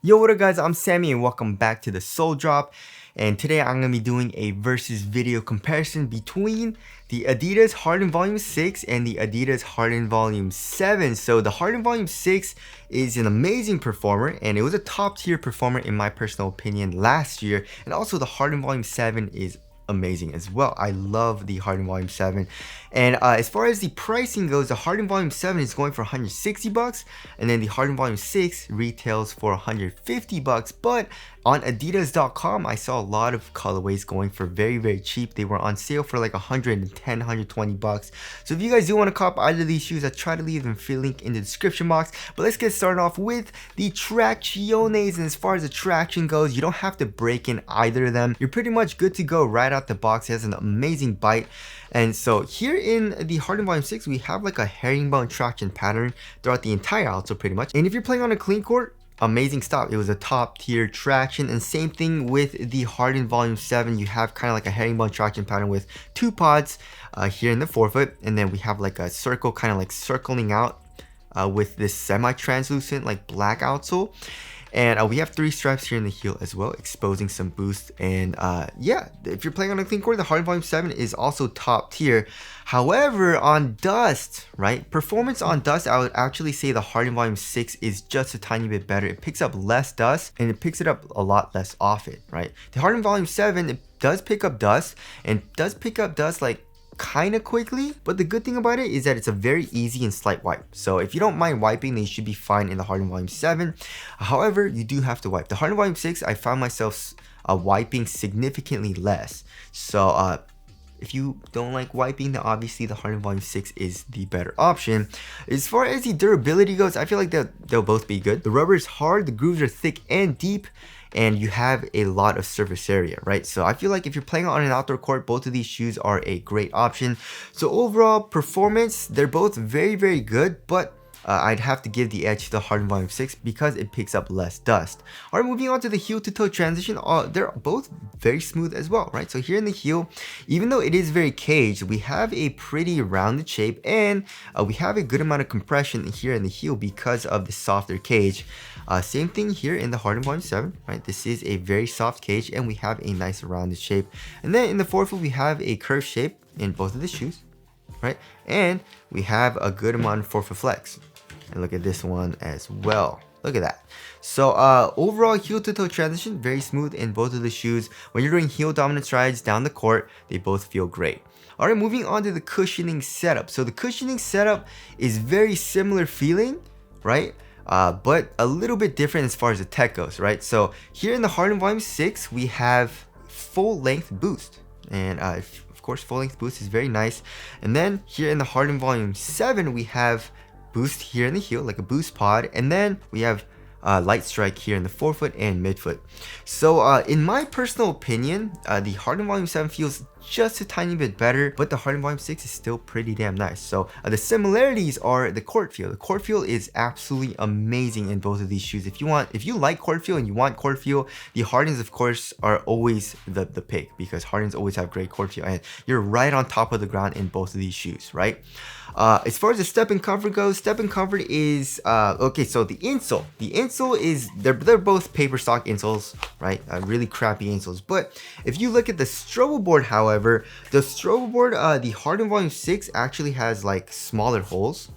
Yo, what up guys, I'm Sammy and welcome back to the Soul Drop. And today I'm going to be doing a versus video comparison between the Adidas Harden Volume 6 and the Adidas Harden Volume 7. So the Harden Volume 6 is an amazing performer and it was a top tier performer in my personal opinion last year. And also the Harden Volume 7 is amazing as well. I love the Harden Volume 7. And as far as the pricing goes, the Harden Volume 7 is going for 160 bucks, and then the Harden Volume 6 retails for 150 bucks. But on adidas.com, I saw a lot of colorways going for very cheap. They were on sale for like 110, 120 bucks. So if you guys do want to cop either of these shoes, I try to leave them free link in the description box. But let's get started off with the Tracciones. And as far as the traction goes, you don't have to break in either of them. You're pretty much good to go right out the box. It has an amazing bite. And so here in the Harden Volume 6, we have like a herringbone traction pattern throughout the entire outsole pretty much. And if you're playing on a clean court, amazing stop. It was a top tier traction. And same thing with the Harden Volume 7. You have kind of like a herringbone traction pattern with two pods here in the forefoot. And then we have like a circle kind of like circling out with this semi-translucent like black outsole. And we have 3 stripes here in the heel as well, exposing some boost. And yeah, if you're playing on a clean court, the Harden Volume 7 is also top tier. However, on dust, right? Performance on dust, I would actually say the Harden Volume 6 is just a tiny bit better. It picks up less dust and it picks it up a lot less often, right? The Harden Volume 7, it does pick up dust and does pick up dust like kind of quickly, but the good thing about it is that it's a very easy and slight wipe. So if you don't mind wiping, then you should be fine in the Harden Volume 7. However, you do have to wipe. The Harden Volume 6, I found myself wiping significantly less. So if you don't like wiping, then obviously the Harden Volume 6 is the better option. As far as the durability goes, I feel like they'll both be good. The rubber is hard, the grooves are thick and deep, and you have a lot of surface area, right? So I feel like if you're playing on an outdoor court, both of these shoes are a great option. So overall performance, they're both very good, but I'd have to give the edge to the Harden Volume 6 because it picks up less dust. Alright, moving on to the heel to toe transition, they're both very smooth as well, right? So here in the heel, even though it is very caged, we have a pretty rounded shape and we have a good amount of compression here in the heel because of the softer cage. Same thing here in the Harden Volume 7, right? This is a very soft cage and we have a nice rounded shape. And then in the forefoot, we have a curved shape in both of the shoes, right? And we have a good amount of forefoot flex. And look at this one as well. Look at that. So overall heel to toe transition, very smooth in both of the shoes. When you're doing heel dominant strides down the court, they both feel great. Alright, moving on to the cushioning setup. So the cushioning setup is very similar feeling, right? But a little bit different as far as the tech goes, right? So here in the Harden Volume 6, we have full length boost. And of course, full length boost is very nice. And then here in the Harden Volume 7, we have boost here in the heel, like a boost pod. And then we have light strike here in the forefoot and midfoot. So in my personal opinion, the Harden Volume 7 feels just a tiny bit better, but the Harden Volume 6 is still pretty damn nice. So the similarities are the court feel. The court feel is absolutely amazing in both of these shoes. If you like court feel and you want court feel, the Hardens of course are always the pick because Hardens always have great court feel and you're right on top of the ground in both of these shoes, right? As far as the step and comfort goes, step and comfort is okay. So the insole is they're both paper stock insoles, right? Really crappy insoles. But if you look at the strobo board, however, the strobo board, the Harden Volume 6 actually has like smaller holes,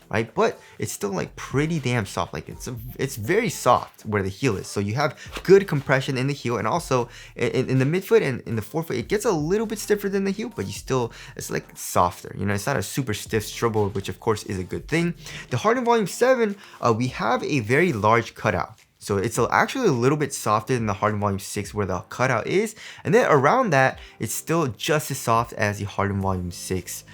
right? But it's still like pretty damn soft. Like it's very soft where the heel is. So you have good compression in the heel, and also in the midfoot and in the forefoot, it gets a little bit stiffer than the heel, but it's like softer. You know, it's not a super stiff strobo, which of course is a good thing. The Harden Volume 7, we have a very large cutout. So it's actually a little bit softer than the Harden Volume 6 where the cutout is. And then around that, it's still just as soft as the Harden Volume 6.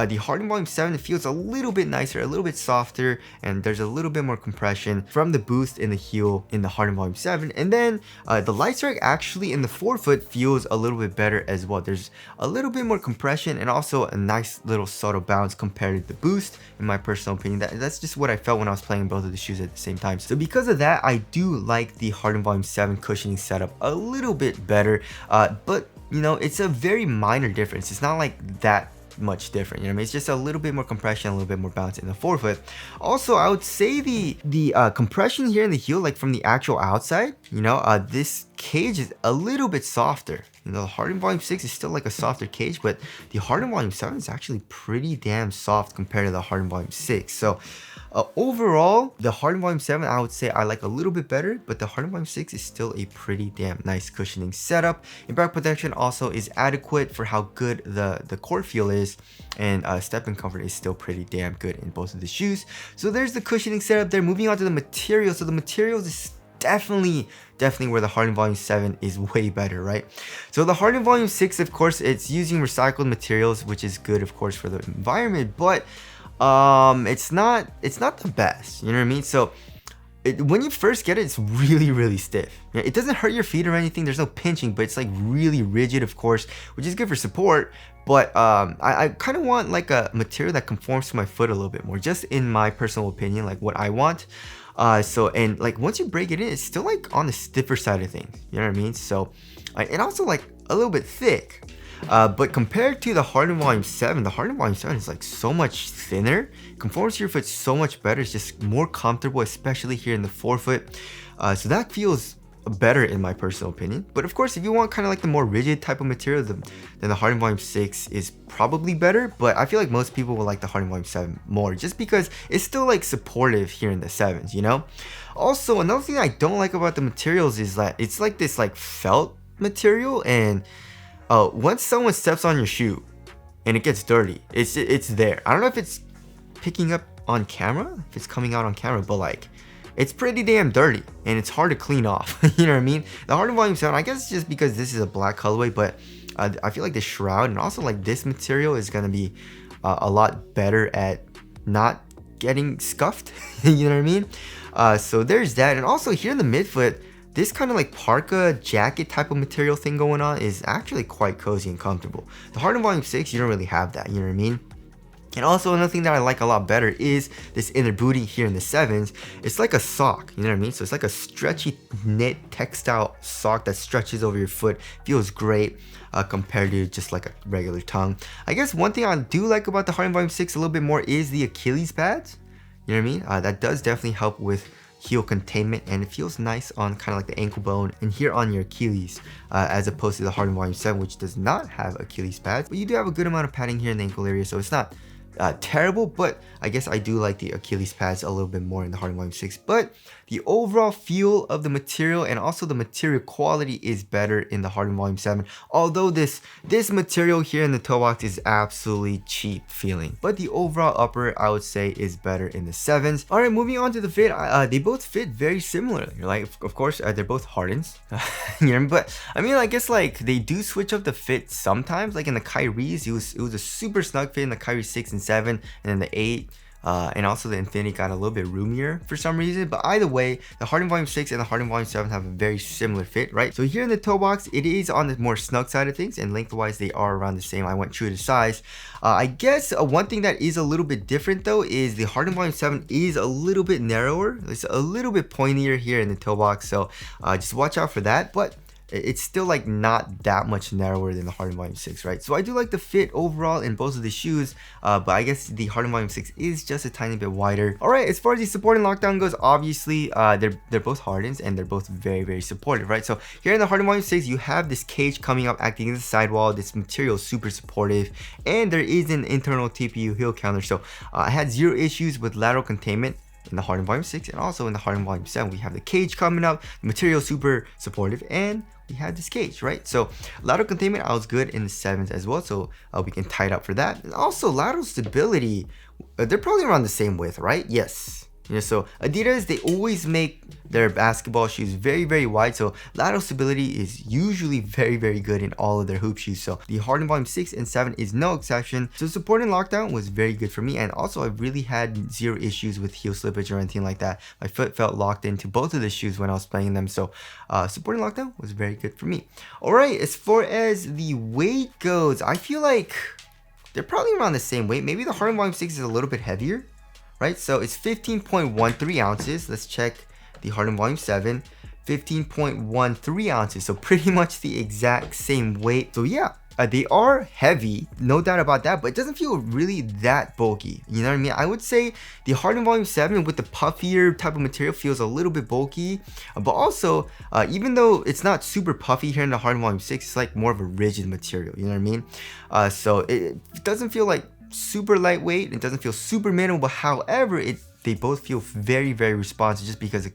The Harden Volume 7 feels a little bit nicer, a little bit softer, and there's a little bit more compression from the boost in the heel in the Harden Volume 7. And then the light strike actually in the forefoot feels a little bit better as well. There's a little bit more compression and also a nice little subtle bounce compared to the boost, in my personal opinion. That's just what I felt when I was playing both of the shoes at the same time. So because of that, I do like the Harden Volume 7 cushioning setup a little bit better, but you know, it's a very minor difference. It's not like that much different. You know what I mean? It's just a little bit more compression, a little bit more bounce in the forefoot. Also, I would say the compression here in the heel, like from the actual outside, you know, this cage is a little bit softer. You know, the Harden Volume 6 is still like a softer cage, but the Harden Volume 7 is actually pretty damn soft compared to the Harden Volume 6. So overall, the Harden Volume 7, I would say I like a little bit better, but the Harden Volume 6 is still a pretty damn nice cushioning setup. Impact protection also is adequate for how good the court feel is, and step-in comfort is still pretty damn good in both of the shoes. So there's the cushioning setup there. Moving on to the material. So the materials is definitely where the Harden Volume 7 is way better, right? So the Harden Volume 6, of course, it's using recycled materials, which is good, of course, for the environment, but it's not the best, you know what I mean? So when you first get it, it's really stiff. It doesn't hurt your feet or anything, there's no pinching, but it's like really rigid, of course, which is good for support. But I kind of want like a material that conforms to my foot a little bit more, just in my personal opinion, like what I want. So, and like once you break it in, it's still like on the stiffer side of things, you know what I mean? So and also like a little bit thick. But compared to the Harden Volume 7, the Harden Volume 7 is like so much thinner, conforms to your foot so much better, it's just more comfortable, especially here in the forefoot. So that feels better in my personal opinion. But of course, if you want kind of like the more rigid type of material, then the Harden Volume 6 is probably better. But I feel like most people will like the Harden Volume 7 more, just because it's still like supportive here in the 7s, you know? Also, another thing I don't like about the materials is that it's like this like felt material, and once someone steps on your shoe and it gets dirty, it's there. I don't know if it's picking up on camera, if it's coming out on camera, but like it's pretty damn dirty and it's hard to clean off. You know what I mean? The Harden Volume 7, I guess it's just because this is a black colorway, but I feel like the shroud and also like this material is gonna be a lot better at not getting scuffed. You know what I mean? So there's that. And also here in the midfoot, this kind of like parka jacket type of material thing going on is actually quite cozy and comfortable. The Harden Volume 6, you don't really have that, you know what I mean? And also another thing that I like a lot better is this inner booty here in the 7s. It's like a sock, you know what I mean? So it's like a stretchy knit textile sock that stretches over your foot. Feels great compared to just like a regular tongue. I guess one thing I do like about the Harden Volume 6 a little bit more is the Achilles pads. You know what I mean? That does definitely help with heel containment, and it feels nice on kind of like the ankle bone and here on your Achilles, as opposed to the Harden Volume 7, which does not have Achilles pads. But you do have a good amount of padding here in the ankle area, so it's not terrible, but I guess I do like the Achilles pads a little bit more in the Harden Volume 6. But the overall feel of the material and also the material quality is better in the Harden Volume 7, although this material here in the toe box is absolutely cheap feeling. But the overall upper, I would say, is better in the 7s. All right, moving on to the fit. They both fit very similarly. Like, of course, they're both Hardens. You know, but I mean, I guess like they do switch up the fit sometimes. Like in the Kyrie's, it was a super snug fit in the Kyrie 6 and 7, and then the 8. And also the Infinity got a little bit roomier for some reason, but either way, the Harden Volume 6 and the Harden Volume 7 have a very similar fit, right? So here in the toe box, it is on the more snug side of things, and lengthwise they are around the same. I went true to size. I guess one thing that is a little bit different though is the Harden Volume 7 is a little bit narrower. It's a little bit pointier here in the toe box, so just watch out for that. But it's still like not that much narrower than the Harden Volume 6, right? So I do like the fit overall in both of the shoes, but I guess the Harden Volume 6 is just a tiny bit wider. All right, as far as the support and lockdown goes, obviously they're both Hardens and they're both very supportive, right? So here in the Harden Volume 6, you have this cage coming up acting as a sidewall. This material is super supportive, and there is an internal TPU heel counter. So I had zero issues with lateral containment in the Harden Volume 6, and also in the Harden Volume 7 we have the cage coming up, the material super supportive, and we had this cage, right? So lateral containment, I was good in the 7s as well, so we can tie it up for that. And also lateral stability, they're probably around the same width, right? Yes. You know, so Adidas, they always make their basketball shoes very wide, so lateral stability is usually very good in all of their hoop shoes. So the Harden Volume 6 and 7 is no exception. So support and lockdown was very good for me, and also I really had zero issues with heel slippage or anything like that. My foot felt locked into both of the shoes when I was playing them, so support and lockdown was very good for me. All right, as far as the weight goes, I feel like they're probably around the same weight. Maybe the Harden Volume 6 is a little bit heavier, right? So it's 15.13 ounces. Let's check the Harden Volume 7. 15.13 ounces. So pretty much the exact same weight. So yeah, They are heavy, no doubt about that, but it doesn't feel really that bulky. You know what I mean? I would say the Harden Volume 7 with the puffier type of material feels a little bit bulky, but also, even though it's not super puffy here in the Harden Volume 6, it's like more of a rigid material, you know what I mean? So it doesn't feel like super lightweight, it doesn't feel super minimal, but however, they both feel very, very responsive just because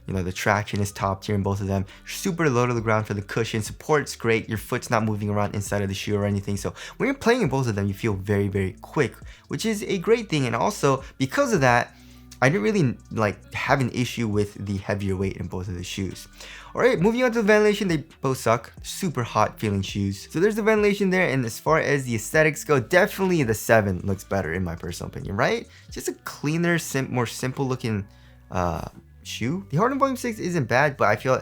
you know, the traction is top tier in both of them. Super low to the ground for the cushion. Support's great. Your foot's not moving around inside of the shoe or anything. So when you're playing in both of them, you feel very, very quick, which is a great thing. And also because of that, I didn't really like have an issue with the heavier weight in both of the shoes. Alright, moving on to the ventilation, they both suck. Super hot feeling shoes. So there's the ventilation there, and as far as the aesthetics go, definitely the 7 looks better in my personal opinion, right? Just a cleaner, more simple looking shoe. The Harden Volume 6 isn't bad, but I feel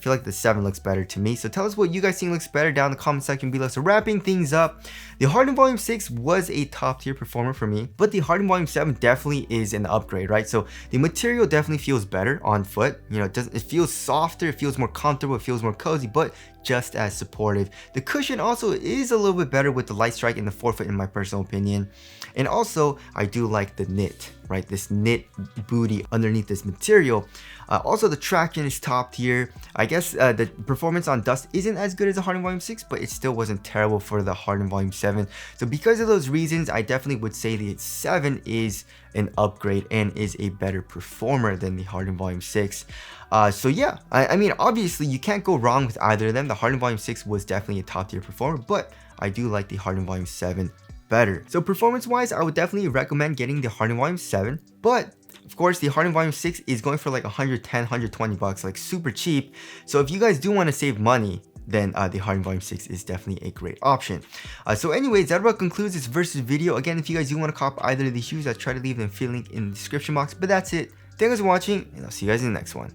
like the 7 looks better to me. So tell us what you guys think looks better down in the comment section below. So wrapping things up, the Harden Volume 6 was a top tier performer for me, but the Harden Volume 7 definitely is an upgrade, right? So the material definitely feels better on foot. You know, it feels softer, it feels more comfortable, it feels more cozy, but just as supportive. The cushion also is a little bit better with the light strike in the forefoot in my personal opinion. And also, I do like the knit, right? This knit booty underneath this material. Also, the traction is top tier. I guess the performance on dust isn't as good as the Harden Volume 6, but it still wasn't terrible for the Harden Volume 7. So because of those reasons, I definitely would say the 7 is an upgrade and is a better performer than the Harden Volume 6. So yeah, I mean, obviously you can't go wrong with either of them. The Harden Volume 6 was definitely a top tier performer, but I do like the Harden Volume 7 better. So performance wise, I would definitely recommend getting the Harden Volume 7, but of course the Harden Volume 6 is going for like 110, 120 bucks, like super cheap. So if you guys do want to save money, then the Harden Volume 6 is definitely a great option. So anyways, that about concludes this versus video. Again, if you guys do want to cop either of these shoes, I'll try to leave them link in the description box, but that's it. Thanks for watching, and I'll see you guys in the next one.